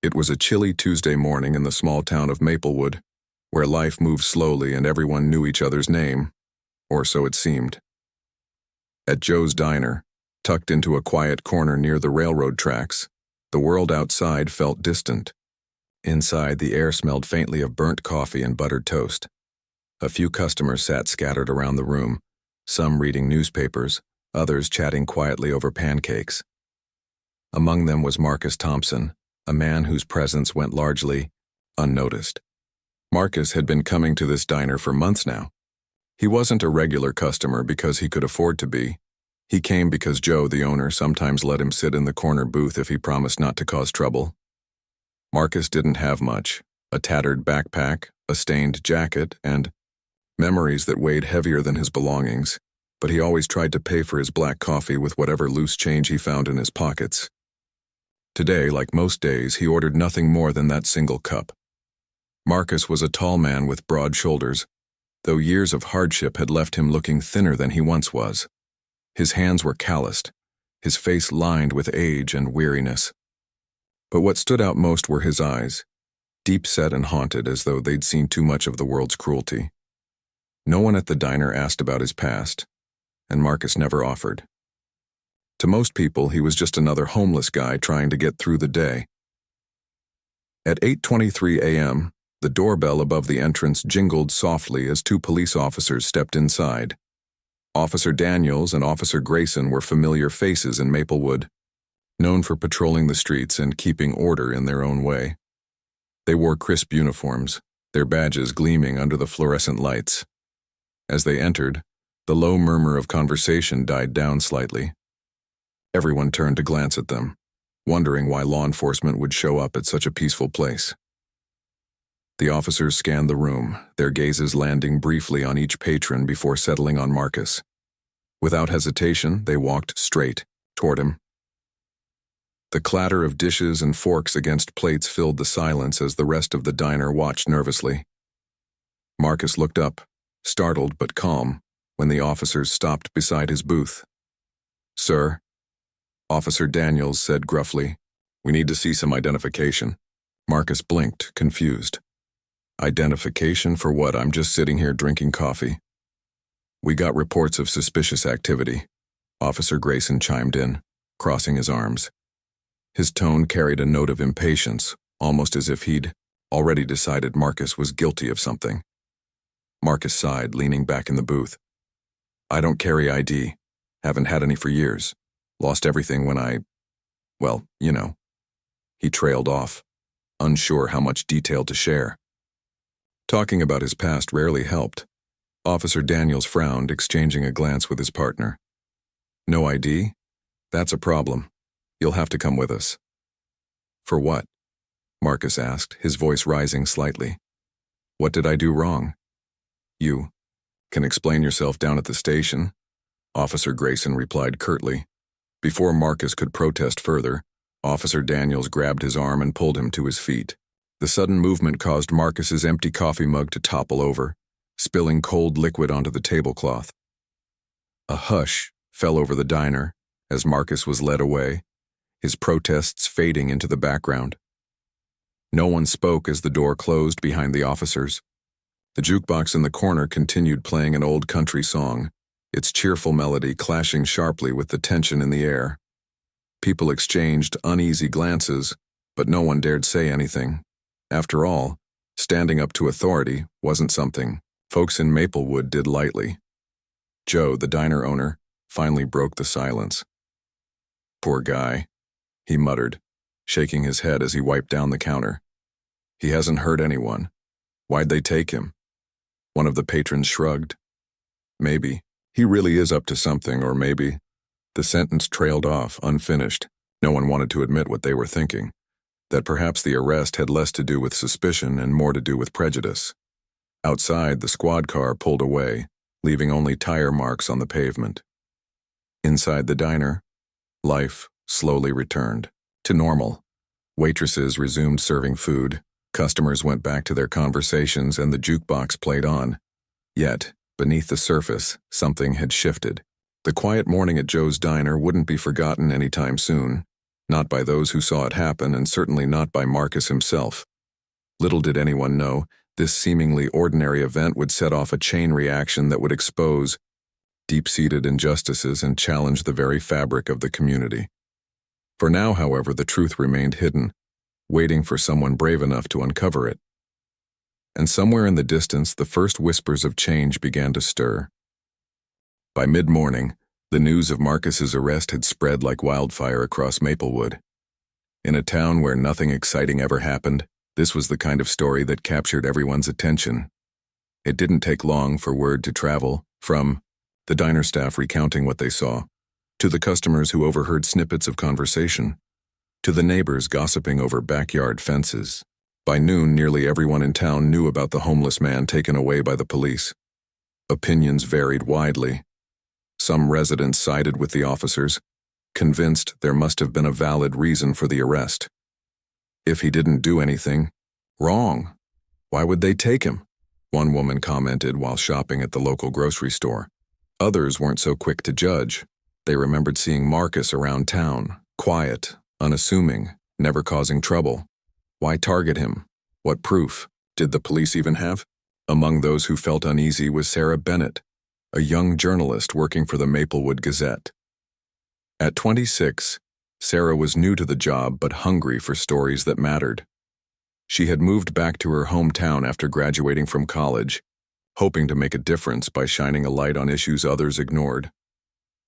It was a chilly Tuesday morning in the small town of Maplewood, where life moved slowly and everyone knew each other's name, or so it seemed. At Joe's Diner, tucked into a quiet corner near the railroad tracks, the world outside felt distant. Inside, the air smelled faintly of burnt coffee and buttered toast. A few customers sat scattered around the room, some reading newspapers, others chatting quietly over pancakes. Among them was Marcus Thompson, a man whose presence went largely unnoticed. Marcus had been coming to this diner for months now. He wasn't a regular customer because he could afford to be. He came because Joe, the owner, sometimes let him sit in the corner booth if he promised not to cause trouble. Marcus didn't have much: a tattered backpack, a stained jacket, and memories that weighed heavier than his belongings, but he always tried to pay for his black coffee with whatever loose change he found in his pockets. Today, like most days, he ordered nothing more than that single cup. Marcus was a tall man with broad shoulders, though years of hardship had left him looking thinner than he once was. His hands were calloused, his face lined with age and weariness. But what stood out most were his eyes, deep-set and haunted as though they'd seen too much of the world's cruelty. No one at the diner asked about his past, and Marcus never offered. To most people, he was just another homeless guy trying to get through the day. At 8:23 a.m., the doorbell above the entrance jingled softly as two police officers stepped inside. Officer Daniels and Officer Grayson were familiar faces in Maplewood, known for patrolling the streets and keeping order in their own way. They wore crisp uniforms, their badges gleaming under the fluorescent lights. As they entered, the low murmur of conversation died down slightly. Everyone turned to glance at them, wondering why law enforcement would show up at such a peaceful place. The officers scanned the room, their gazes landing briefly on each patron before settling on Marcus. Without hesitation, they walked straight toward him. The clatter of dishes and forks against plates filled the silence as the rest of the diner watched nervously. Marcus looked up, startled but calm, when the officers stopped beside his booth. "Sir," Officer Daniels said gruffly, "we need to see some identification." Marcus blinked, confused. "Identification for what? I'm just sitting here drinking coffee." "We got reports of suspicious activity," Officer Grayson chimed in, crossing his arms. His tone carried a note of impatience, almost as if he'd already decided Marcus was guilty of something. Marcus sighed, leaning back in the booth. "I don't carry ID. Haven't had any for years. Lost everything when well, you know." He trailed off, unsure how much detail to share. Talking about his past rarely helped. Officer Daniels frowned, exchanging a glance with his partner. "No ID? That's a problem. You'll have to come with us." "For what?" Marcus asked, his voice rising slightly. "What did I do wrong?" "You can explain yourself down at the station," Officer Grayson replied curtly. Before Marcus could protest further, Officer Daniels grabbed his arm and pulled him to his feet. The sudden movement caused Marcus's empty coffee mug to topple over, spilling cold liquid onto the tablecloth. A hush fell over the diner as Marcus was led away, his protests fading into the background. No one spoke as the door closed behind the officers. The jukebox in the corner continued playing an old country song, its cheerful melody clashing sharply with the tension in the air. People exchanged uneasy glances, but no one dared say anything. After all, standing up to authority wasn't something folks in Maplewood did lightly. Joe, the diner owner, finally broke the silence. "Poor guy," he muttered, shaking his head as he wiped down the counter. "He hasn't hurt anyone. Why'd they take him?" One of the patrons shrugged. "Maybe he really is up to something, or maybe—" The sentence trailed off, unfinished. No one wanted to admit what they were thinking, that perhaps the arrest had less to do with suspicion and more to do with prejudice. Outside, the squad car pulled away, leaving only tire marks on the pavement. Inside the diner, life slowly returned to normal. Waitresses resumed serving food, customers went back to their conversations, and the jukebox played on. Yet, beneath the surface, something had shifted. The quiet morning at Joe's Diner wouldn't be forgotten anytime soon. Not by those who saw it happen, and certainly not by Marcus himself. Little did anyone know, this seemingly ordinary event would set off a chain reaction that would expose deep-seated injustices and challenge the very fabric of the community. For now, however, the truth remained hidden, waiting for someone brave enough to uncover it. And somewhere in the distance, the first whispers of change began to stir. By mid-morning, the news of Marcus's arrest had spread like wildfire across Maplewood. In a town where nothing exciting ever happened, this was the kind of story that captured everyone's attention. It didn't take long for word to travel, from the diner staff recounting what they saw, to the customers who overheard snippets of conversation, to the neighbors gossiping over backyard fences. By noon, nearly everyone in town knew about the homeless man taken away by the police. Opinions varied widely. Some residents sided with the officers, convinced there must have been a valid reason for the arrest. If he didn't do anything wrong, why would they take him? One woman commented while shopping at the local grocery store. Others weren't so quick to judge. They remembered seeing Marcus around town, quiet, unassuming, never causing trouble. Why target him? What proof? Did the police even have? Among those who felt uneasy was Sarah Bennett, a young journalist working for the Maplewood Gazette. At 26, Sarah was new to the job but hungry for stories that mattered. She had moved back to her hometown after graduating from college, hoping to make a difference by shining a light on issues others ignored.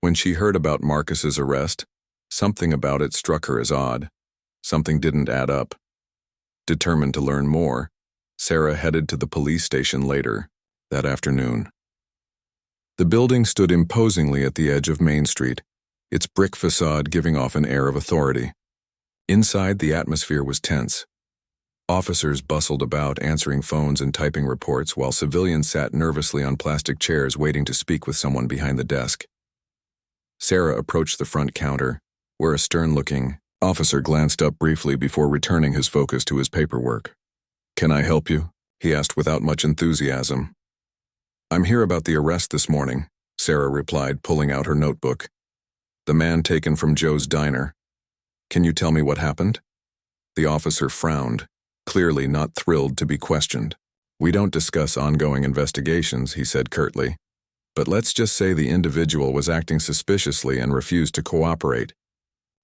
When she heard about Marcus's arrest, something about it struck her as odd. Something didn't add up. Determined to learn more, Sarah headed to the police station later, that afternoon. The building stood imposingly at the edge of Main Street, its brick facade giving off an air of authority. Inside, the atmosphere was tense. Officers bustled about, answering phones and typing reports, while civilians sat nervously on plastic chairs waiting to speak with someone behind the desk. Sarah approached the front counter, where a stern-looking officer glanced up briefly before returning his focus to his paperwork. "Can I help you?" he asked without much enthusiasm. "I'm here about the arrest this morning," Sarah replied, pulling out her notebook. "The man taken from Joe's diner. Can you tell me what happened?" The officer frowned, clearly not thrilled to be questioned. "We don't discuss ongoing investigations," he said curtly. "But let's just say the individual was acting suspiciously and refused to cooperate."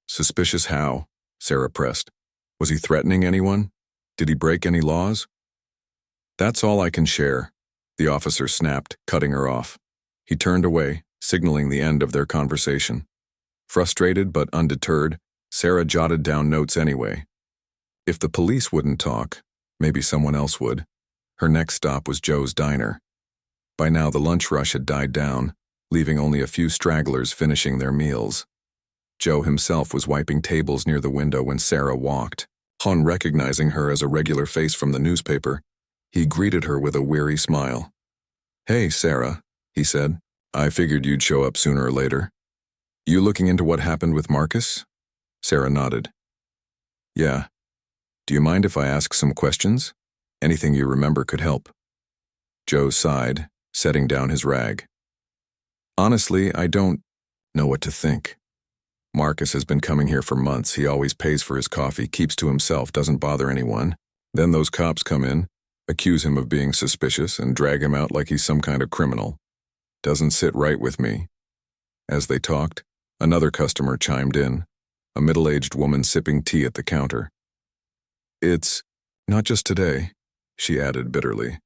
"Suspicious how?" Sarah pressed. "Was he threatening anyone? Did he break any laws?" "That's all I can share," the officer snapped, cutting her off. He turned away, signaling the end of their conversation. Frustrated but undeterred, Sarah jotted down notes anyway. If the police wouldn't talk, maybe someone else would. Her next stop was Joe's diner. By now the lunch rush had died down, leaving only a few stragglers finishing their meals. Joe himself was wiping tables near the window when Sarah walked. On recognizing her as a regular face from the newspaper, he greeted her with a weary smile. "Hey, Sarah," he said. "I figured you'd show up sooner or later. You looking into what happened with Marcus?" Sarah nodded. "Yeah. Do you mind if I ask some questions? Anything you remember could help." Joe sighed, setting down his rag. "Honestly, I don't know what to think. Marcus has been coming here for months. He always pays for his coffee, keeps to himself, doesn't bother anyone. Then those cops come in, accuse him of being suspicious, and drag him out like he's some kind of criminal. Doesn't sit right with me." As they talked, another customer chimed in, a middle-aged woman sipping tea at the counter. "It's not just today," she added bitterly.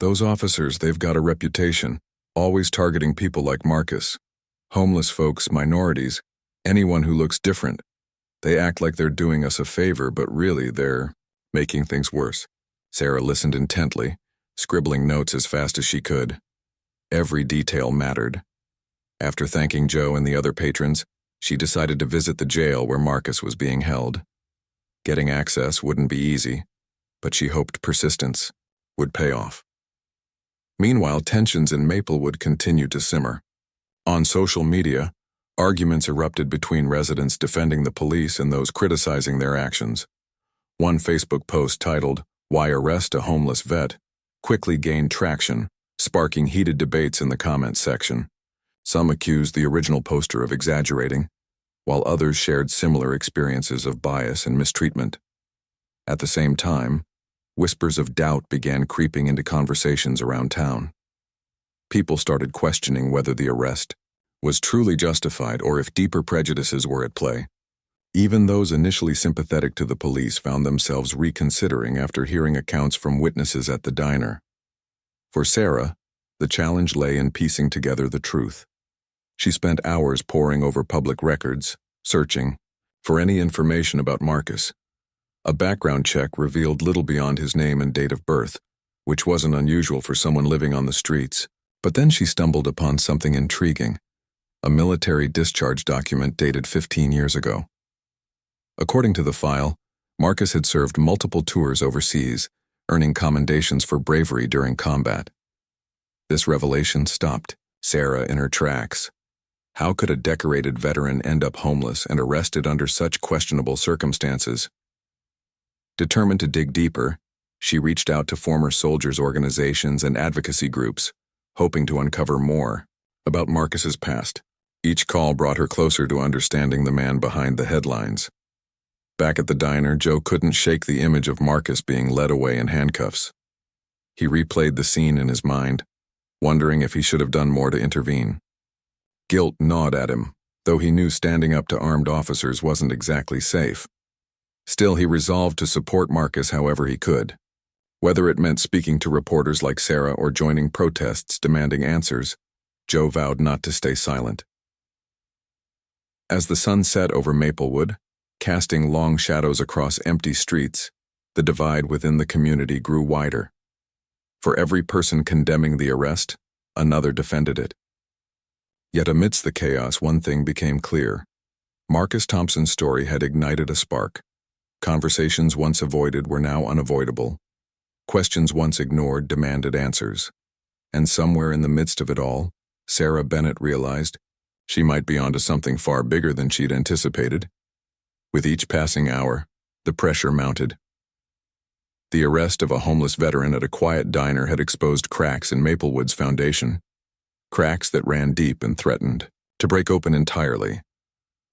"Those officers, they've got a reputation, always targeting people like Marcus. Homeless folks, minorities, anyone who looks different. They act like they're doing us a favor, but really they're making things worse." Sarah listened intently, scribbling notes as fast as she could. Every detail mattered. After thanking Joe and the other patrons, she decided to visit the jail where Marcus was being held. Getting access wouldn't be easy, but she hoped persistence would pay off. Meanwhile, tensions in Maplewood continued to simmer. On social media, arguments erupted between residents defending the police and those criticizing their actions. One Facebook post titled, "Why Arrest a Homeless Vet?" quickly gained traction, sparking heated debates in the comments section. Some accused the original poster of exaggerating, while others shared similar experiences of bias and mistreatment. At the same time, whispers of doubt began creeping into conversations around town. People started questioning whether the arrest was truly justified or if deeper prejudices were at play. Even those initially sympathetic to the police found themselves reconsidering after hearing accounts from witnesses at the diner. For Sarah, the challenge lay in piecing together the truth. She spent hours poring over public records, searching for any information about Marcus. A background check revealed little beyond his name and date of birth, which wasn't unusual for someone living on the streets. But then she stumbled upon something intriguing: a military discharge document dated 15 years ago. According to the file, Marcus had served multiple tours overseas, earning commendations for bravery during combat. This revelation stopped Sarah in her tracks. How could a decorated veteran end up homeless and arrested under such questionable circumstances? Determined to dig deeper, she reached out to former soldiers' organizations and advocacy groups, hoping to uncover more about Marcus's past. Each call brought her closer to understanding the man behind the headlines. Back at the diner, Joe couldn't shake the image of Marcus being led away in handcuffs. He replayed the scene in his mind, wondering if he should have done more to intervene. Guilt gnawed at him, though he knew standing up to armed officers wasn't exactly safe. Still, he resolved to support Marcus however he could. Whether it meant speaking to reporters like Sarah or joining protests demanding answers, Joe vowed not to stay silent. As the sun set over Maplewood, casting long shadows across empty streets, the divide within the community grew wider. For every person condemning the arrest, another defended it. Yet amidst the chaos, one thing became clear. Marcus Thompson's story had ignited a spark. Conversations once avoided were now unavoidable. Questions once ignored demanded answers. And somewhere in the midst of it all, Sarah Bennett realized she might be onto something far bigger than she'd anticipated. With each passing hour, the pressure mounted. The arrest of a homeless veteran at a quiet diner had exposed cracks in Maplewood's foundation. Cracks that ran deep and threatened to break open entirely.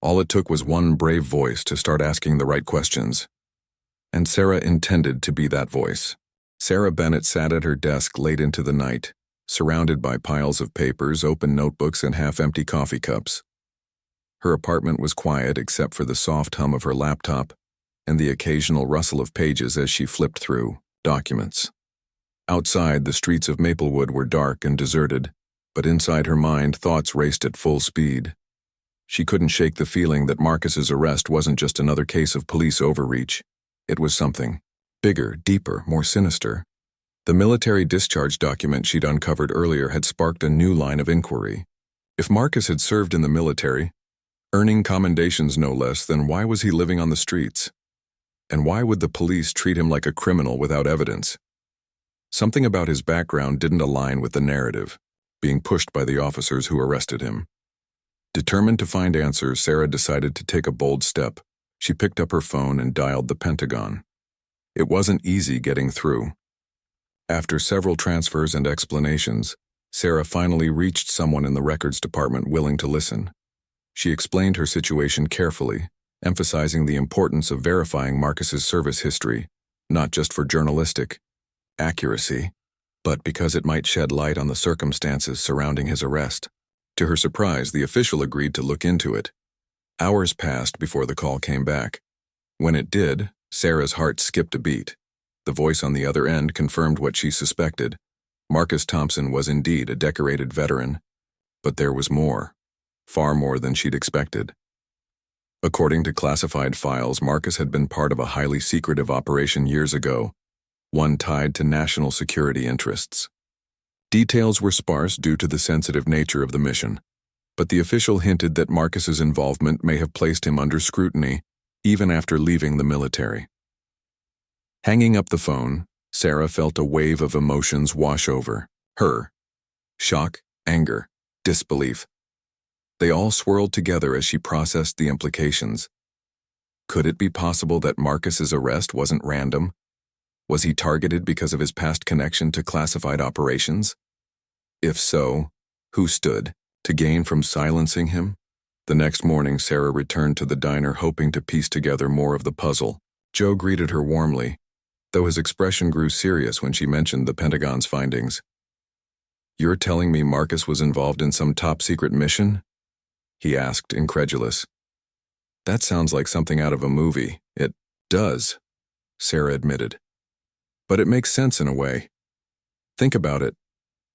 All it took was one brave voice to start asking the right questions. And Sarah intended to be that voice. Sarah Bennett sat at her desk late into the night, surrounded by piles of papers, open notebooks, and half-empty coffee cups. Her apartment was quiet except for the soft hum of her laptop and the occasional rustle of pages as she flipped through documents. Outside, the streets of Maplewood were dark and deserted, but inside her mind, thoughts raced at full speed. She couldn't shake the feeling that Marcus's arrest wasn't just another case of police overreach. It was something bigger, deeper, more sinister. The military discharge document she'd uncovered earlier had sparked a new line of inquiry. If Marcus had served in the military, earning commendations no less, then why was he living on the streets? And why would the police treat him like a criminal without evidence? Something about his background didn't align with the narrative, being pushed by the officers who arrested him. Determined to find answers, Sarah decided to take a bold step. She picked up her phone and dialed the Pentagon. It wasn't easy getting through. After several transfers and explanations, Sarah finally reached someone in the records department willing to listen. She explained her situation carefully, emphasizing the importance of verifying Marcus's service history, not just for journalistic accuracy, but because it might shed light on the circumstances surrounding his arrest. To her surprise, the official agreed to look into it. Hours passed before the call came back. When it did, Sarah's heart skipped a beat. The voice on the other end confirmed what she suspected. Marcus Thompson was indeed a decorated veteran, but there was more, far more than she'd expected. According to classified files, Marcus had been part of a highly secretive operation years ago, one tied to national security interests. Details were sparse due to the sensitive nature of the mission, but the official hinted that Marcus's involvement may have placed him under scrutiny even after leaving the military. Hanging up the phone, Sarah felt a wave of emotions wash over her. Shock, anger, disbelief. They all swirled together as she processed the implications. Could it be possible that Marcus's arrest wasn't random? Was he targeted because of his past connection to classified operations? If so, who stood to gain from silencing him? The next morning, Sarah returned to the diner hoping to piece together more of the puzzle. Joe greeted her warmly, though his expression grew serious when she mentioned the Pentagon's findings. "You're telling me Marcus was involved in some top-secret mission?" he asked, incredulous. "That sounds like something out of a movie." "It does," Sarah admitted. "But it makes sense in a way. Think about it.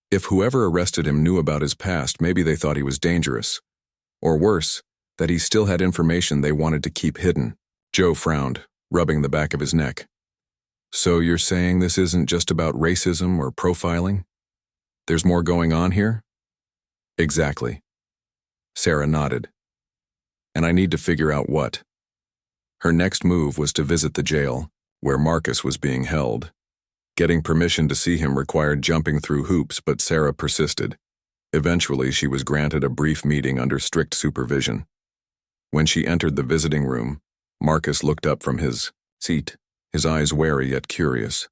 If whoever arrested him knew about his past, maybe they thought he was dangerous. Or worse, that he still had information they wanted to keep hidden." Joe frowned, rubbing the back of his neck. "So you're saying this isn't just about racism or profiling? There's more going on here?" "Exactly." Sarah nodded. "And I need to figure out what." Her next move was to visit the jail, where Marcus was being held. Getting permission to see him required jumping through hoops, but Sarah persisted. Eventually, she was granted a brief meeting under strict supervision. When she entered the visiting room, Marcus looked up from his seat, his eyes wary yet curious.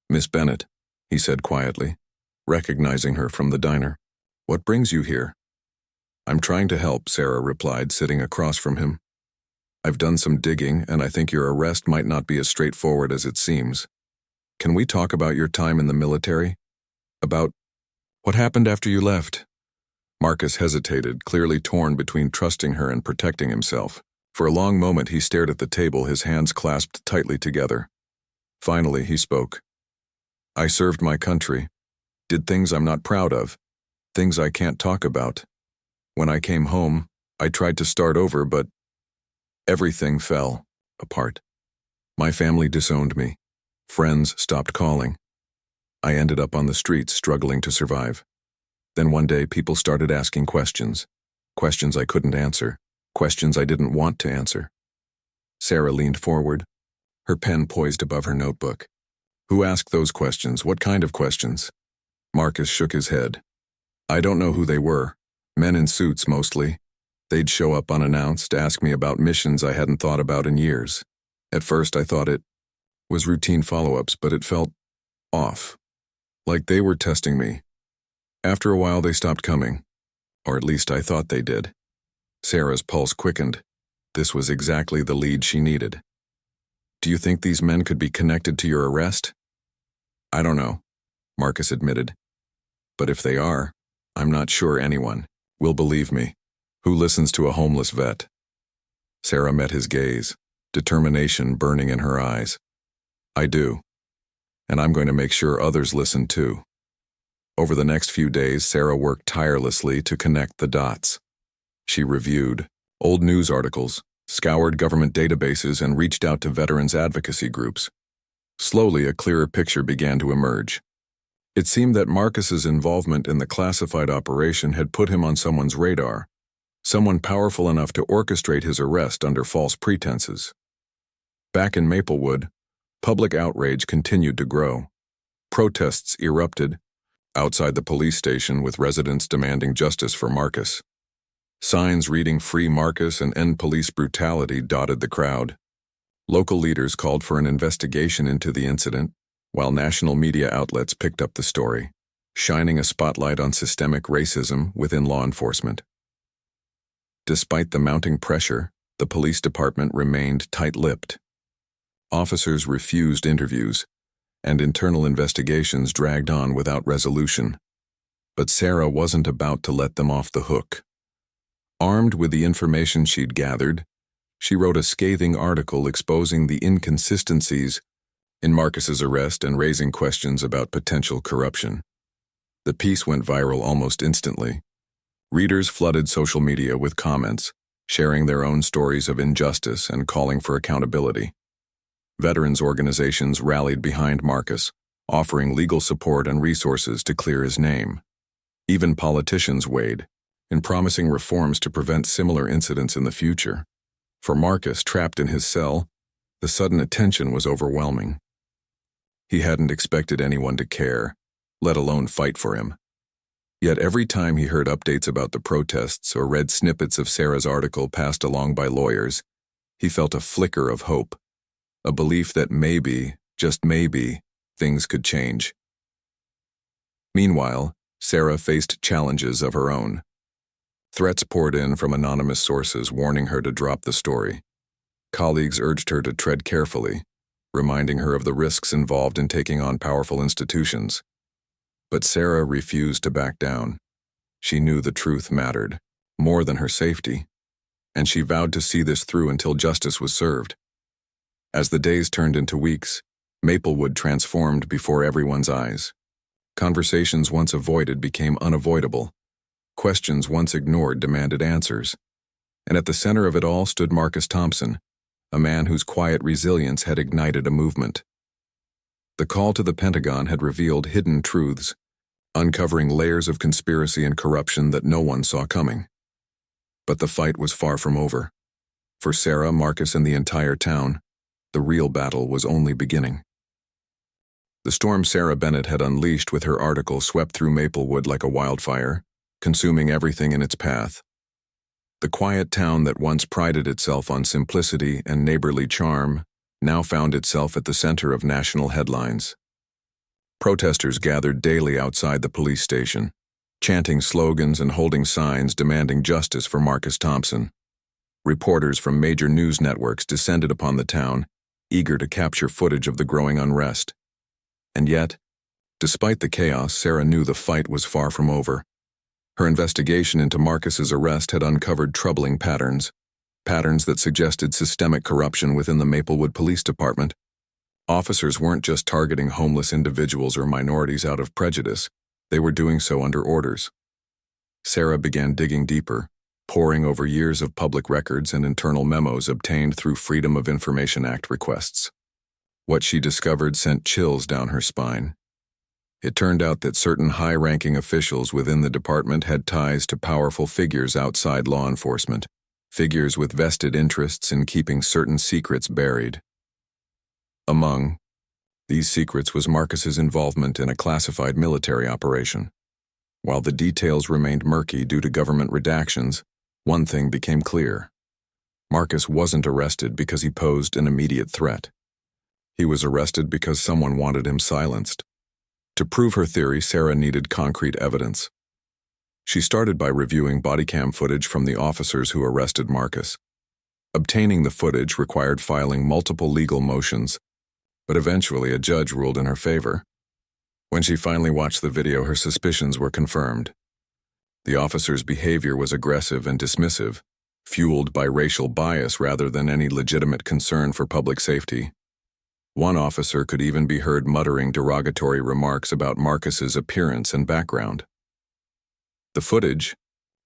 "Miss Bennett," he said quietly, recognizing her from the diner. "What brings you here?" "I'm trying to help," Sarah replied, sitting across from him. "I've done some digging, and I think your arrest might not be as straightforward as it seems. Can we talk about your time in the military? About what happened after you left?" Marcus hesitated, clearly torn between trusting her and protecting himself. For a long moment he stared at the table, his hands clasped tightly together. Finally he spoke. "I served my country, did things I'm not proud of, things I can't talk about. When I came home, I tried to start over, but everything fell apart. My family disowned me. Friends stopped calling. I ended up on the streets, struggling to survive. Then one day people started asking questions. Questions I couldn't answer. Questions I didn't want to answer." Sarah leaned forward, her pen poised above her notebook. "Who asked those questions? What kind of questions?" Marcus shook his head. "I don't know who they were. Men in suits, mostly. They'd show up unannounced, ask me about missions I hadn't thought about in years. At first I thought it was routine follow-ups, but it felt off. Like they were testing me. After a while they stopped coming. Or at least I thought they did." Sarah's pulse quickened. This was exactly the lead she needed. "Do you think these men could be connected to your arrest?" "I don't know," Marcus admitted. "But if they are, I'm not sure anyone will believe me. Who listens to a homeless vet?" Sarah met his gaze, determination burning in her eyes. "I do. And I'm going to make sure others listen too." Over the next few days, Sarah worked tirelessly to connect the dots. She reviewed old news articles, scoured government databases, and reached out to veterans advocacy groups. Slowly, a clearer picture began to emerge. It seemed that Marcus's involvement in the classified operation had put him on someone's radar, someone powerful enough to orchestrate his arrest under false pretenses. Back in Maplewood, public outrage continued to grow. Protests erupted outside the police station, with residents demanding justice for Marcus. Signs reading "Free Marcus" and "End Police Brutality" dotted the crowd. Local leaders called for an investigation into the incident, while national media outlets picked up the story, shining a spotlight on systemic racism within law enforcement. Despite the mounting pressure, the police department remained tight-lipped. Officers refused interviews, and internal investigations dragged on without resolution. But Sarah wasn't about to let them off the hook. Armed with the information she'd gathered, she wrote a scathing article exposing the inconsistencies in Marcus's arrest and raising questions about potential corruption. The piece went viral almost instantly. Readers flooded social media with comments, sharing their own stories of injustice and calling for accountability. Veterans organizations rallied behind Marcus, offering legal support and resources to clear his name. Even politicians weighed in promising reforms to prevent similar incidents in the future. For Marcus, trapped in his cell, the sudden attention was overwhelming. He hadn't expected anyone to care, let alone fight for him. Yet every time he heard updates about the protests or read snippets of Sarah's article passed along by lawyers, he felt a flicker of hope, a belief that maybe, just maybe, things could change. Meanwhile, Sarah faced challenges of her own. Threats poured in from anonymous sources warning her to drop the story. Colleagues urged her to tread carefully, reminding her of the risks involved in taking on powerful institutions. But Sarah refused to back down. She knew the truth mattered, more than her safety, and she vowed to see this through until justice was served. As the days turned into weeks, Maplewood transformed before everyone's eyes. Conversations once avoided became unavoidable. Questions once ignored demanded answers. And at the center of it all stood Marcus Thompson, a man whose quiet resilience had ignited a movement. The call to the Pentagon had revealed hidden truths, uncovering layers of conspiracy and corruption that no one saw coming. But the fight was far from over. For Sarah, Marcus, and the entire town, the real battle was only beginning. The storm Sarah Bennett had unleashed with her article swept through Maplewood like a wildfire, consuming everything in its path. The quiet town that once prided itself on simplicity and neighborly charm now found itself at the center of national headlines. Protesters gathered daily outside the police station, chanting slogans and holding signs demanding justice for Marcus Thompson. Reporters from major news networks descended upon the town, eager to capture footage of the growing unrest. And yet, despite the chaos, Sarah knew the fight was far from over. Her investigation into Marcus's arrest had uncovered troubling patterns that suggested systemic corruption within the Maplewood Police Department. Officers weren't just targeting homeless individuals or minorities out of prejudice, they were doing so under orders. Sarah began digging deeper, poring over years of public records and internal memos obtained through Freedom of Information Act requests. What she discovered sent chills down her spine. It turned out that certain high-ranking officials within the department had ties to powerful figures outside law enforcement, figures with vested interests in keeping certain secrets buried. Among these secrets was Marcus's involvement in a classified military operation. While the details remained murky due to government redactions, one thing became clear. Marcus wasn't arrested because he posed an immediate threat. He was arrested because someone wanted him silenced. To prove her theory, Sarah needed concrete evidence. She started by reviewing body cam footage from the officers who arrested Marcus. Obtaining the footage required filing multiple legal motions, but eventually a judge ruled in her favor. When she finally watched the video, her suspicions were confirmed. The officers' behavior was aggressive and dismissive, fueled by racial bias rather than any legitimate concern for public safety. One officer could even be heard muttering derogatory remarks about Marcus's appearance and background. The footage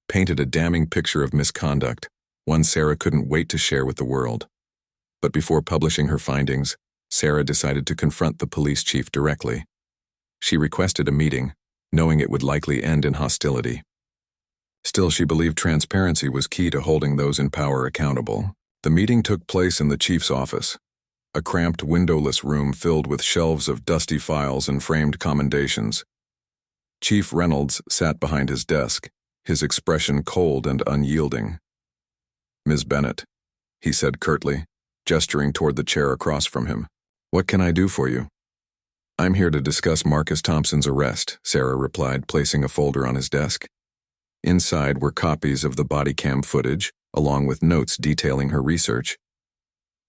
painted a damning picture of misconduct, one Sarah couldn't wait to share with the world. But before publishing her findings, Sarah decided to confront the police chief directly. She requested a meeting, knowing it would likely end in hostility. Still, she believed transparency was key to holding those in power accountable. The meeting took place in the chief's office, a cramped, windowless room filled with shelves of dusty files and framed commendations. Chief Reynolds sat behind his desk, his expression cold and unyielding. "Ms. Bennett," he said curtly, gesturing toward the chair across from him. "What can I do for you?" "I'm here to discuss Marcus Thompson's arrest," Sarah replied, placing a folder on his desk. Inside were copies of the body cam footage, along with notes detailing her research.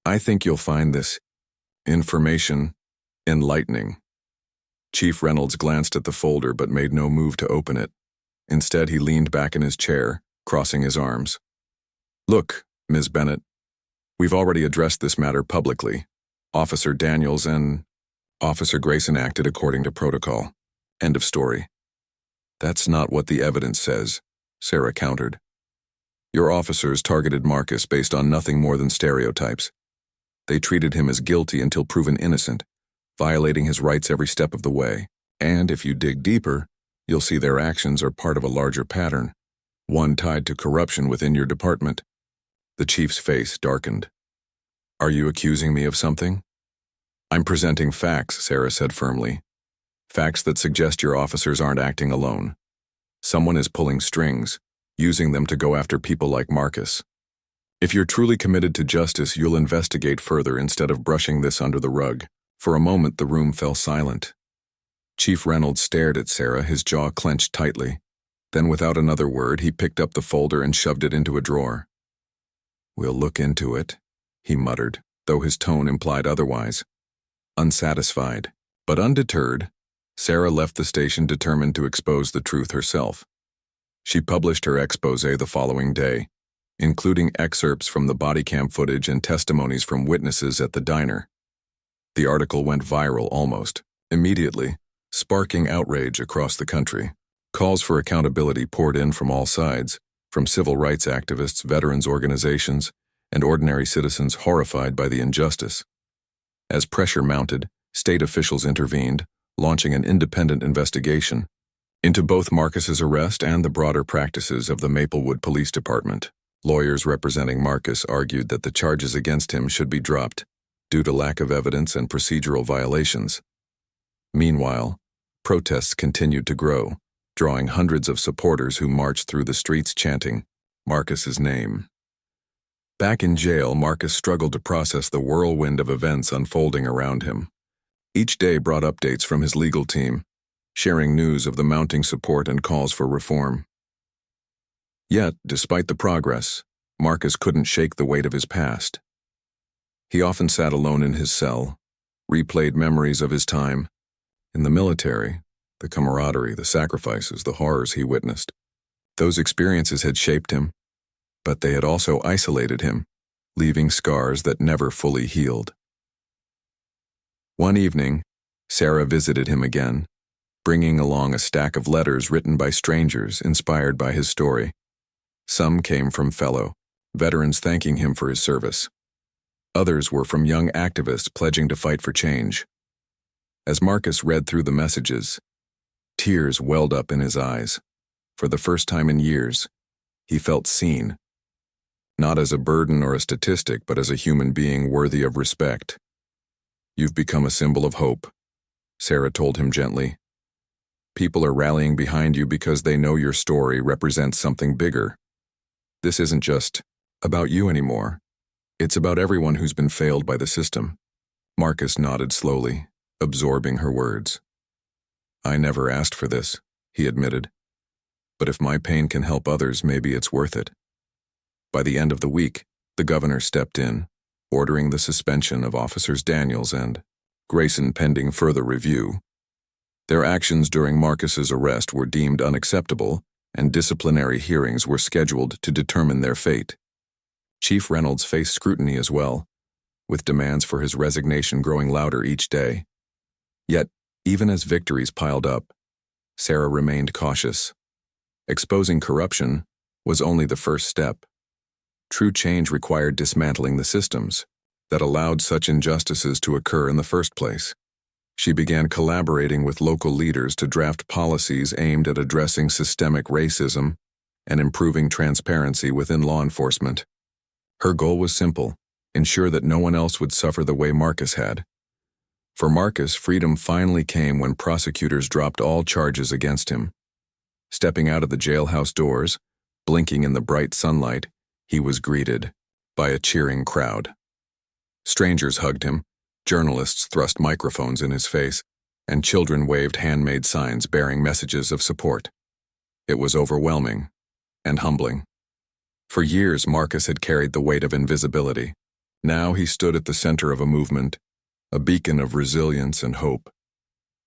"I think you'll find this information enlightening." Chief Reynolds glanced at the folder but made no move to open it. Instead, he leaned back in his chair, crossing his arms. "Look, Ms. Bennett, we've already addressed this matter publicly. Officer Daniels and Officer Grayson acted according to protocol. End of story." "That's not what the evidence says," Sarah countered. "Your officers targeted Marcus based on nothing more than stereotypes. They treated him as guilty until proven innocent, violating his rights every step of the way. And if you dig deeper, you'll see their actions are part of a larger pattern, one tied to corruption within your department." The chief's face darkened. "Are you accusing me of something?" "I'm presenting facts," Sarah said firmly. "Facts that suggest your officers aren't acting alone. Someone is pulling strings, using them to go after people like Marcus. If you're truly committed to justice, you'll investigate further instead of brushing this under the rug." For a moment, the room fell silent. Chief Reynolds stared at Sarah, his jaw clenched tightly. Then without another word, he picked up the folder and shoved it into a drawer. "We'll look into it," he muttered, though his tone implied otherwise. Unsatisfied, but undeterred, Sarah left the station determined to expose the truth herself. She published her exposé the following day, including excerpts from the body cam footage and testimonies from witnesses at the diner. The article went viral almost immediately, sparking outrage across the country. Calls for accountability poured in from all sides, from civil rights activists, veterans organizations, and ordinary citizens horrified by the injustice. As pressure mounted, state officials intervened, launching an independent investigation into both Marcus's arrest and the broader practices of the Maplewood Police Department. Lawyers representing Marcus argued that the charges against him should be dropped due to lack of evidence and procedural violations. Meanwhile, protests continued to grow, drawing hundreds of supporters who marched through the streets chanting Marcus's name. Back in jail, Marcus struggled to process the whirlwind of events unfolding around him. Each day brought updates from his legal team, sharing news of the mounting support and calls for reform. Yet, despite the progress, Marcus couldn't shake the weight of his past. He often sat alone in his cell, replayed memories of his time in the military, the camaraderie, the sacrifices, the horrors he witnessed. Those experiences had shaped him, but they had also isolated him, leaving scars that never fully healed. One evening, Sarah visited him again, bringing along a stack of letters written by strangers inspired by his story. Some came from fellow veterans thanking him for his service. Others were from young activists pledging to fight for change. As Marcus read through the messages, tears welled up in his eyes. For the first time in years, he felt seen, not as a burden or a statistic, but as a human being worthy of respect. "You've become a symbol of hope," Sarah told him gently. "People are rallying behind you because they know your story represents something bigger. This isn't just about you anymore. It's about everyone who's been failed by the system." Marcus nodded slowly, absorbing her words. "I never asked for this," he admitted. "But if my pain can help others, maybe it's worth it." By the end of the week, the governor stepped in, ordering the suspension of Officers Daniels and Grayson pending further review. Their actions during Marcus's arrest were deemed unacceptable, and disciplinary hearings were scheduled to determine their fate. Chief Reynolds faced scrutiny as well, with demands for his resignation growing louder each day. Yet, even as victories piled up, Sarah remained cautious. Exposing corruption was only the first step. True change required dismantling the systems that allowed such injustices to occur in the first place. She began collaborating with local leaders to draft policies aimed at addressing systemic racism and improving transparency within law enforcement. Her goal was simple: ensure that no one else would suffer the way Marcus had. For Marcus, freedom finally came when prosecutors dropped all charges against him. Stepping out of the jailhouse doors, blinking in the bright sunlight, he was greeted by a cheering crowd. Strangers hugged him, journalists thrust microphones in his face, and children waved handmade signs bearing messages of support. It was overwhelming and humbling. For years, Marcus had carried the weight of invisibility. Now he stood at the center of a movement, a beacon of resilience and hope.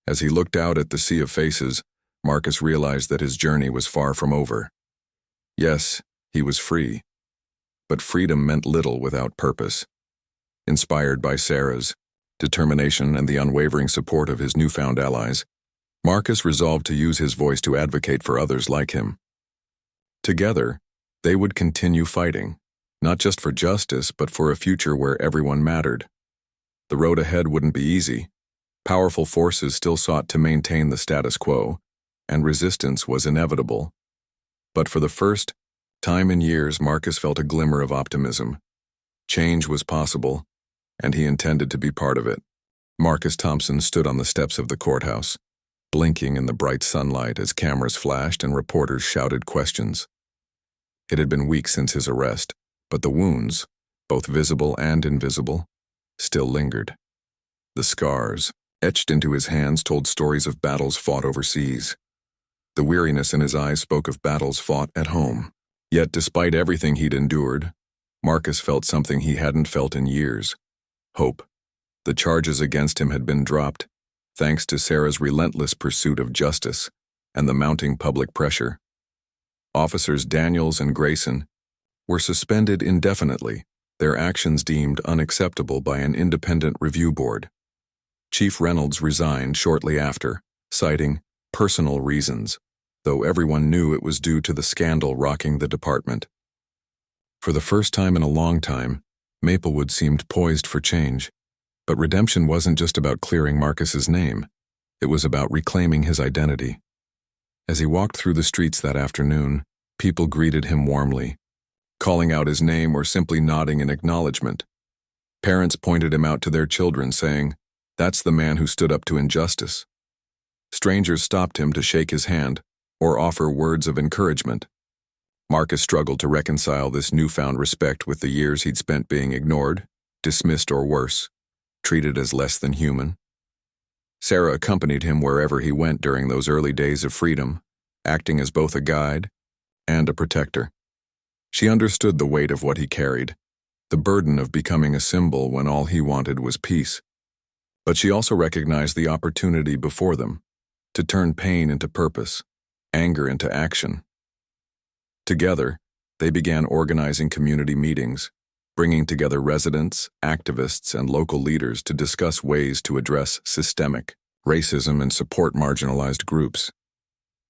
As he looked out at the sea of faces, Marcus realized that his journey was far from over. Yes, he was free, but freedom meant little without purpose. Inspired by Sarah's determination and the unwavering support of his newfound allies, Marcus resolved to use his voice to advocate for others like him. Together, they would continue fighting, not just for justice, but for a future where everyone mattered. The road ahead wouldn't be easy. Powerful forces still sought to maintain the status quo, and resistance was inevitable. But for the first time in years, Marcus felt a glimmer of optimism. Change was possible, and he intended to be part of it. Marcus Thompson stood on the steps of the courthouse, blinking in the bright sunlight as cameras flashed and reporters shouted questions. It had been weeks since his arrest, but the wounds, both visible and invisible, still lingered. The scars, etched into his hands, told stories of battles fought overseas. The weariness in his eyes spoke of battles fought at home. Yet despite everything he'd endured, Marcus felt something he hadn't felt in years: hope. The charges against him had been dropped, thanks to Sarah's relentless pursuit of justice and the mounting public pressure. Officers Daniels and Grayson were suspended indefinitely, their actions deemed unacceptable by an independent review board. Chief Reynolds resigned shortly after, citing personal reasons, though everyone knew it was due to the scandal rocking the department. For the first time in a long time, Maplewood seemed poised for change. But redemption wasn't just about clearing Marcus's name. It was about reclaiming his identity. As he walked through the streets that afternoon, people greeted him warmly, calling out his name or simply nodding in acknowledgement. Parents pointed him out to their children, saying, "That's the man who stood up to injustice." Strangers stopped him to shake his hand or offer words of encouragement. Marcus struggled to reconcile this newfound respect with the years he'd spent being ignored, dismissed, or worse, treated as less than human. Sarah accompanied him wherever he went during those early days of freedom, acting as both a guide and a protector. She understood the weight of what he carried, the burden of becoming a symbol when all he wanted was peace. But she also recognized the opportunity before them, to turn pain into purpose, anger into action. Together, they began organizing community meetings, bringing together residents, activists, and local leaders to discuss ways to address systemic racism and support marginalized groups.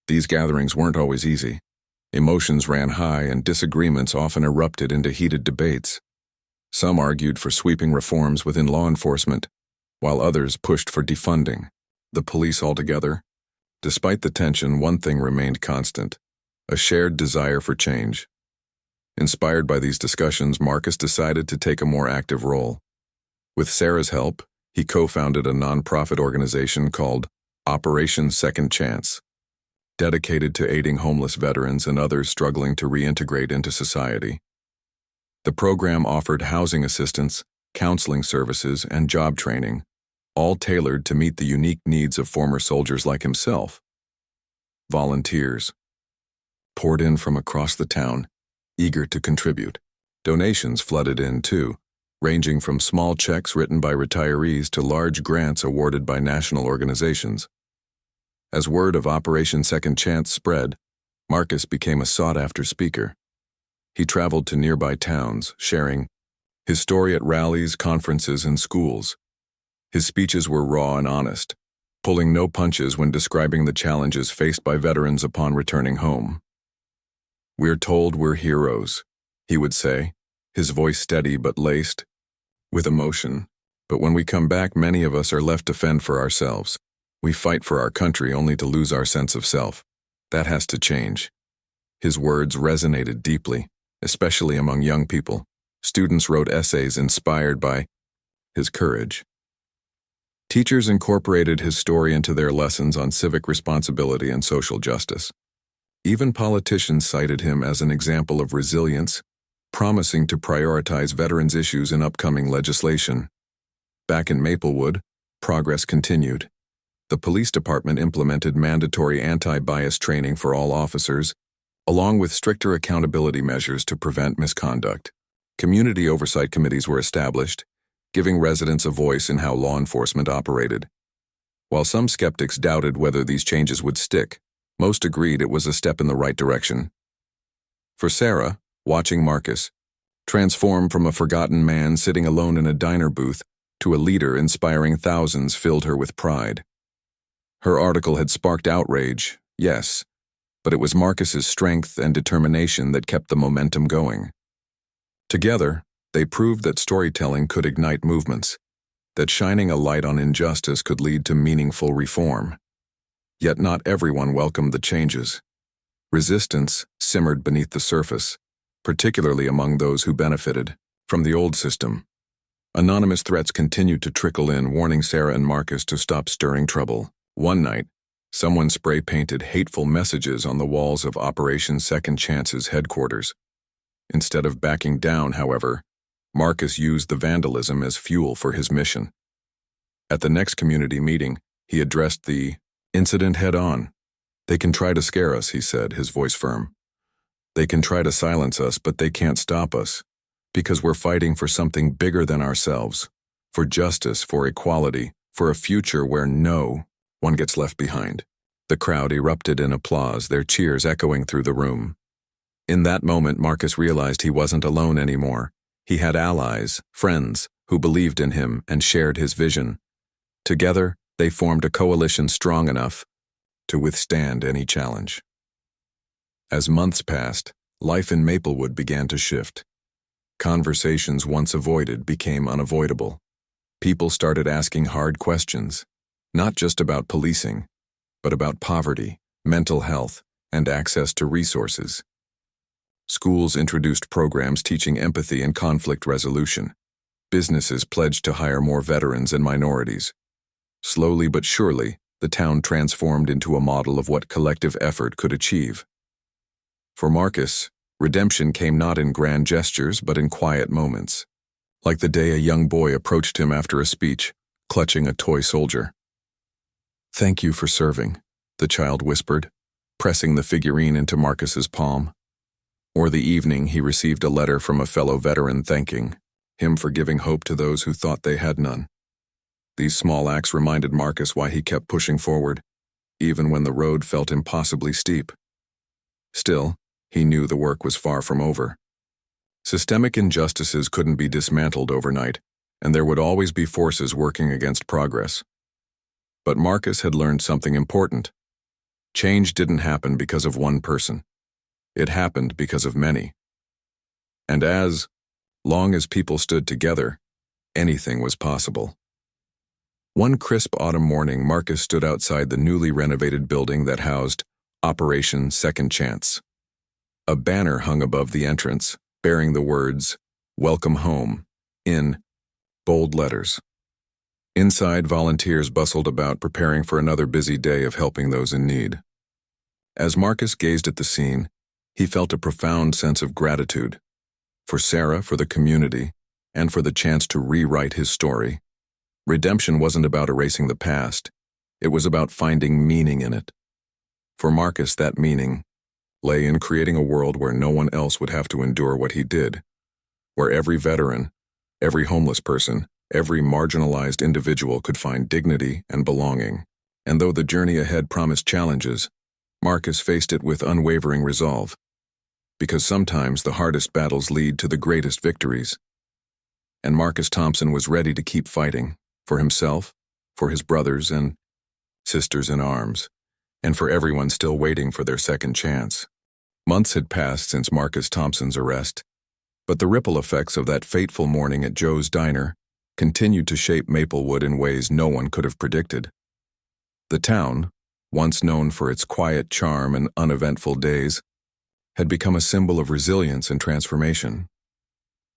These gatherings weren't always easy. Emotions ran high and disagreements often erupted into heated debates. Some argued for sweeping reforms within law enforcement, while others pushed for defunding the police altogether. Despite the tension, one thing remained constant: a shared desire for change. Inspired by these discussions, Marcus decided to take a more active role. With Sarah's help, he co-founded a nonprofit organization called Operation Second Chance, dedicated to aiding homeless veterans and others struggling to reintegrate into society. The program offered housing assistance, counseling services, and job training, all tailored to meet the unique needs of former soldiers like himself. Volunteers poured in from across the town, eager to contribute. Donations flooded in too, ranging from small checks written by retirees to large grants awarded by national organizations. As word of Operation Second Chance spread, Marcus became a sought-after speaker. He traveled to nearby towns, sharing his story at rallies, conferences, and schools. His speeches were raw and honest, pulling no punches when describing the challenges faced by veterans upon returning home. "We're told we're heroes," he would say, his voice steady but laced with emotion. "But when we come back, many of us are left to fend for ourselves. We fight for our country only to lose our sense of self. That has to change." His words resonated deeply, especially among young people. Students wrote essays inspired by his courage. Teachers incorporated his story into their lessons on civic responsibility and social justice. Even politicians cited him as an example of resilience, promising to prioritize veterans' issues in upcoming legislation. Back in Maplewood, progress continued. The police department implemented mandatory anti-bias training for all officers, along with stricter accountability measures to prevent misconduct. Community oversight committees were established, giving residents a voice in how law enforcement operated. While some skeptics doubted whether these changes would stick, most agreed it was a step in the right direction. For Sarah, watching Marcus transform from a forgotten man sitting alone in a diner booth to a leader inspiring thousands filled her with pride. Her article had sparked outrage, yes, but it was Marcus's strength and determination that kept the momentum going. Together, they proved that storytelling could ignite movements, that shining a light on injustice could lead to meaningful reform. Yet not everyone welcomed the changes. Resistance simmered beneath the surface, particularly among those who benefited from the old system. Anonymous threats continued to trickle in, warning Sarah and Marcus to stop stirring trouble. One night, someone spray-painted hateful messages on the walls of Operation Second Chance's headquarters. Instead of backing down, however, Marcus used the vandalism as fuel for his mission. At the next community meeting, he addressed the incident head-on, "They can try to scare us," he said, his voice firm. "They can try to silence us, but they can't stop us, because we're fighting for something bigger than ourselves, for justice, for equality, for a future where no one gets left behind." The crowd erupted in applause, their cheers echoing through the room. In that moment, Marcus realized he wasn't alone anymore. He had allies, friends, who believed in him and shared his vision. Together, they formed a coalition strong enough to withstand any challenge. As months passed, life in Maplewood began to shift. Conversations once avoided became unavoidable. People started asking hard questions, not just about policing, but about poverty, mental health, and access to resources. Schools introduced programs teaching empathy and conflict resolution. Businesses pledged to hire more veterans and minorities. Slowly but surely, the town transformed into a model of what collective effort could achieve. For Marcus, redemption came not in grand gestures but in quiet moments, like the day a young boy approached him after a speech, clutching a toy soldier. "Thank you for serving," the child whispered, pressing the figurine into Marcus's palm. Or the evening he received a letter from a fellow veteran thanking him for giving hope to those who thought they had none. These small acts reminded Marcus why he kept pushing forward, even when the road felt impossibly steep. Still, he knew the work was far from over. Systemic injustices couldn't be dismantled overnight, and there would always be forces working against progress. But Marcus had learned something important. Change didn't happen because of one person. It happened because of many. And as long as people stood together, anything was possible. One crisp autumn morning, Marcus stood outside the newly renovated building that housed Operation Second Chance. A banner hung above the entrance, bearing the words, "Welcome Home," in bold letters. Inside, volunteers bustled about, preparing for another busy day of helping those in need. As Marcus gazed at the scene, he felt a profound sense of gratitude for Sarah, for the community, and for the chance to rewrite his story. Redemption wasn't about erasing the past. It was about finding meaning in it. For Marcus, that meaning lay in creating a world where no one else would have to endure what he did, where every veteran, every homeless person, every marginalized individual could find dignity and belonging. And though the journey ahead promised challenges, Marcus faced it with unwavering resolve. Because sometimes the hardest battles lead to the greatest victories. And Marcus Thompson was ready to keep fighting, for himself, for his brothers and sisters in arms, and for everyone still waiting for their second chance. Months had passed since Marcus Thompson's arrest, but the ripple effects of that fateful morning at Joe's Diner continued to shape Maplewood in ways no one could have predicted. The town, once known for its quiet charm and uneventful days, had become a symbol of resilience and transformation.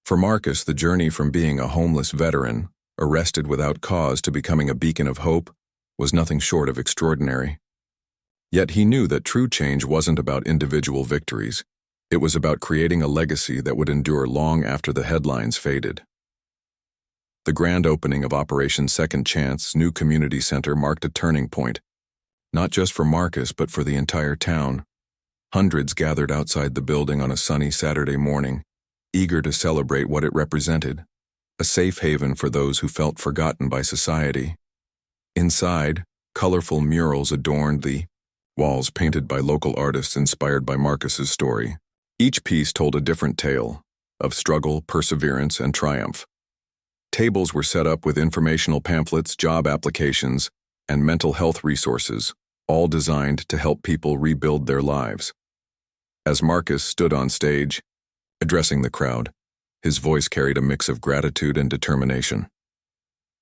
For Marcus, the journey from being a homeless veteran, arrested without cause, to becoming a beacon of hope was nothing short of extraordinary. Yet he knew that true change wasn't about individual victories. It was about creating a legacy that would endure long after the headlines faded. The grand opening of Operation Second Chance new community center marked a turning point, not just for Marcus but for the entire town. Hundreds gathered outside the building on a sunny Saturday morning, eager to celebrate what it represented, a safe haven for those who felt forgotten by society. Inside, colorful murals adorned the walls, painted by local artists inspired by Marcus's story. Each piece told a different tale of struggle, perseverance, and triumph. Tables were set up with informational pamphlets, job applications, and mental health resources, all designed to help people rebuild their lives. As Marcus stood on stage, addressing the crowd, his voice carried a mix of gratitude and determination.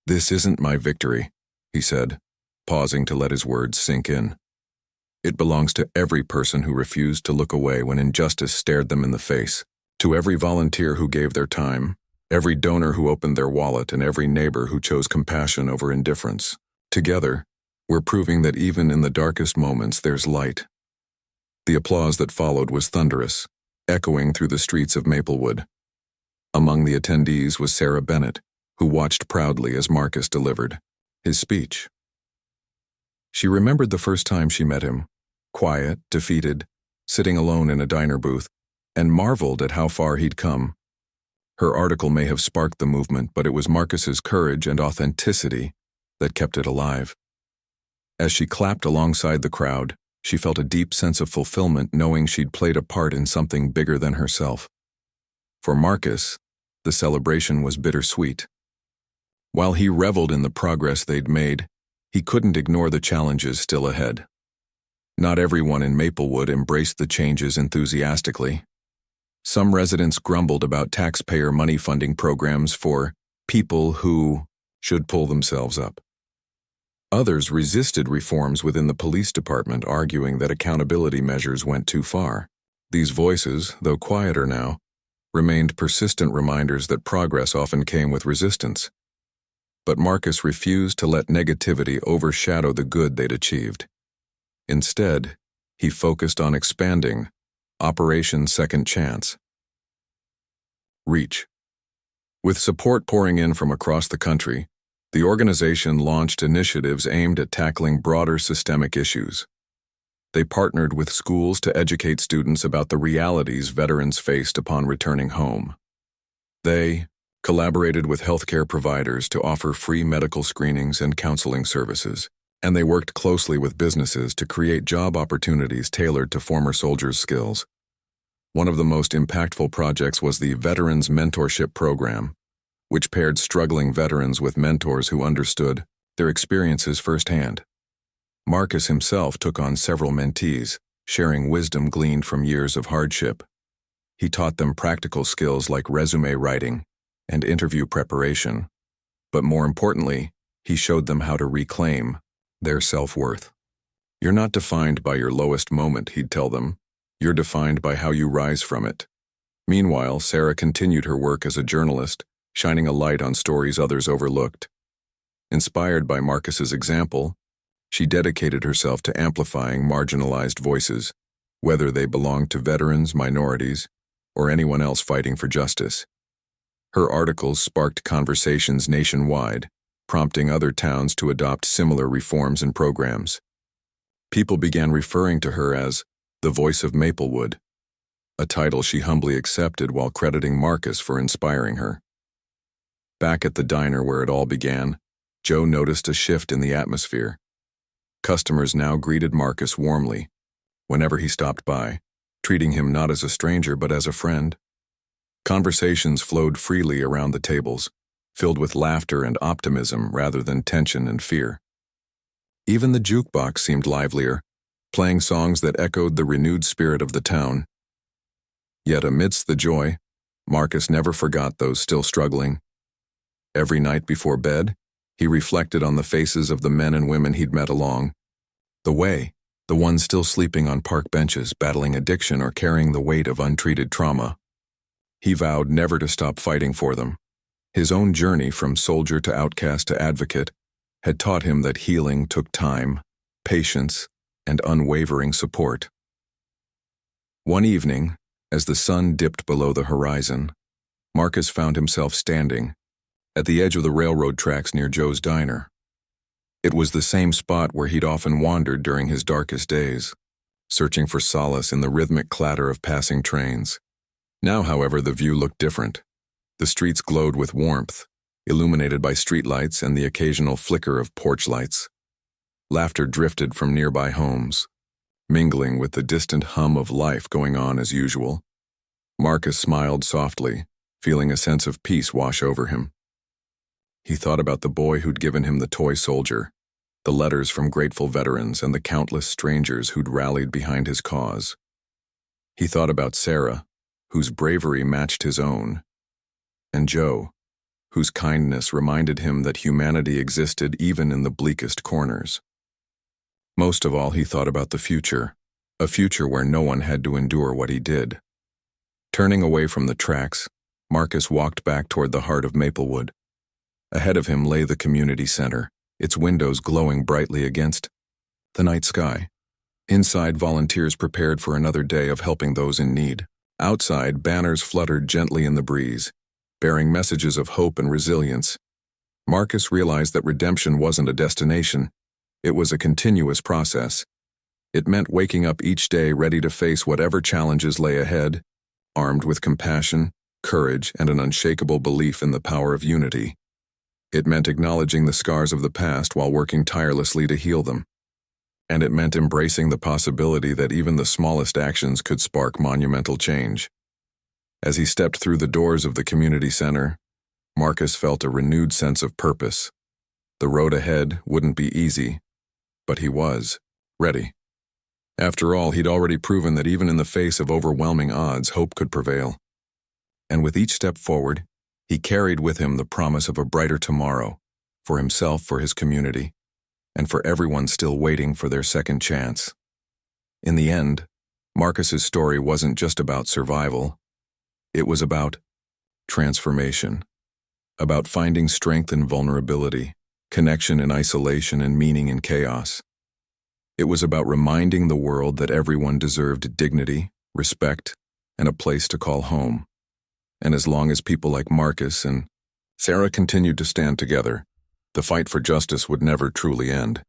"This isn't my victory," he said, pausing to let his words sink in. "It belongs to every person who refused to look away when injustice stared them in the face, to every volunteer who gave their time, every donor who opened their wallet, and every neighbor who chose compassion over indifference. Together, we're proving that even in the darkest moments there's light." The applause that followed was thunderous, echoing through the streets of Maplewood. Among the attendees was Sarah Bennett, who watched proudly as Marcus delivered his speech. She remembered the first time she met him, quiet, defeated, sitting alone in a diner booth, and marveled at how far he'd come. Her article may have sparked the movement, but it was Marcus's courage and authenticity that kept it alive. As she clapped alongside the crowd, she felt a deep sense of fulfillment knowing she'd played a part in something bigger than herself. For Marcus, the celebration was bittersweet. While he reveled in the progress they'd made, he couldn't ignore the challenges still ahead. Not everyone in Maplewood embraced the changes enthusiastically. Some residents grumbled about taxpayer money funding programs for people who should pull themselves up. Others resisted reforms within the police department, arguing that accountability measures went too far. These voices, though quieter now, remained persistent reminders that progress often came with resistance. But Marcus refused to let negativity overshadow the good they'd achieved. Instead, he focused on expanding Operation Second Chance. Reach. With support pouring in from across the country, the organization launched initiatives aimed at tackling broader systemic issues. They partnered with schools to educate students about the realities veterans faced upon returning home. They collaborated with healthcare providers to offer free medical screenings and counseling services, and they worked closely with businesses to create job opportunities tailored to former soldiers' skills. One of the most impactful projects was the Veterans Mentorship Program, which paired struggling veterans with mentors who understood their experiences firsthand. Marcus himself took on several mentees, sharing wisdom gleaned from years of hardship. He taught them practical skills like resume writing and interview preparation, but more importantly, he showed them how to reclaim their self-worth. "You're not defined by your lowest moment," he'd tell them. "You're defined by how you rise from it." Meanwhile, Sarah continued her work as a journalist, shining a light on stories others overlooked. Inspired by Marcus's example, she dedicated herself to amplifying marginalized voices, whether they belonged to veterans, minorities, or anyone else fighting for justice. Her articles sparked conversations nationwide, prompting other towns to adopt similar reforms and programs. People began referring to her as the voice of Maplewood, a title she humbly accepted while crediting Marcus for inspiring her. Back at the diner where it all began, Joe noticed a shift in the atmosphere. Customers now greeted Marcus warmly whenever he stopped by, treating him not as a stranger but as a friend. Conversations flowed freely around the tables, filled with laughter and optimism rather than tension and fear. Even the jukebox seemed livelier, playing songs that echoed the renewed spirit of the town. Yet amidst the joy, Marcus never forgot those still struggling. Every night before bed, he reflected on the faces of the men and women he'd met along the way, the ones still sleeping on park benches, battling addiction or carrying the weight of untreated trauma. He vowed never to stop fighting for them. His own journey from soldier to outcast to advocate had taught him that healing took time, patience, and unwavering support. One evening, as the sun dipped below the horizon, Marcus found himself standing at the edge of the railroad tracks near Joe's diner. It was the same spot where he'd often wandered during his darkest days, searching for solace in the rhythmic clatter of passing trains. Now, however, the view looked different. The streets glowed with warmth, illuminated by streetlights and the occasional flicker of porch lights. Laughter drifted from nearby homes, mingling with the distant hum of life going on as usual. Marcus smiled softly, feeling a sense of peace wash over him. He thought about the boy who'd given him the toy soldier, the letters from grateful veterans, and the countless strangers who'd rallied behind his cause. He thought about Sarah, whose bravery matched his own, and Joe, whose kindness reminded him that humanity existed even in the bleakest corners. Most of all, he thought about the future, a future where no one had to endure what he did. Turning away from the tracks, Marcus walked back toward the heart of Maplewood. Ahead of him lay the community center, its windows glowing brightly against the night sky. Inside, volunteers prepared for another day of helping those in need. Outside, banners fluttered gently in the breeze, bearing messages of hope and resilience. Marcus realized that redemption wasn't a destination, it was a continuous process. It meant waking up each day ready to face whatever challenges lay ahead, armed with compassion, courage, and an unshakable belief in the power of unity. It meant acknowledging the scars of the past while working tirelessly to heal them. And it meant embracing the possibility that even the smallest actions could spark monumental change. As he stepped through the doors of the community center, Marcus felt a renewed sense of purpose. The road ahead wouldn't be easy, but he was ready. After all, he'd already proven that even in the face of overwhelming odds, hope could prevail. And with each step forward, he carried with him the promise of a brighter tomorrow, for himself, for his community, and for everyone still waiting for their second chance. In the end, Marcus's story wasn't just about survival. It was about transformation, about finding strength in vulnerability, connection in isolation, and meaning in chaos. It was about reminding the world that everyone deserved dignity, respect, and a place to call home. And as long as people like Marcus and Sarah continued to stand together, the fight for justice would never truly end.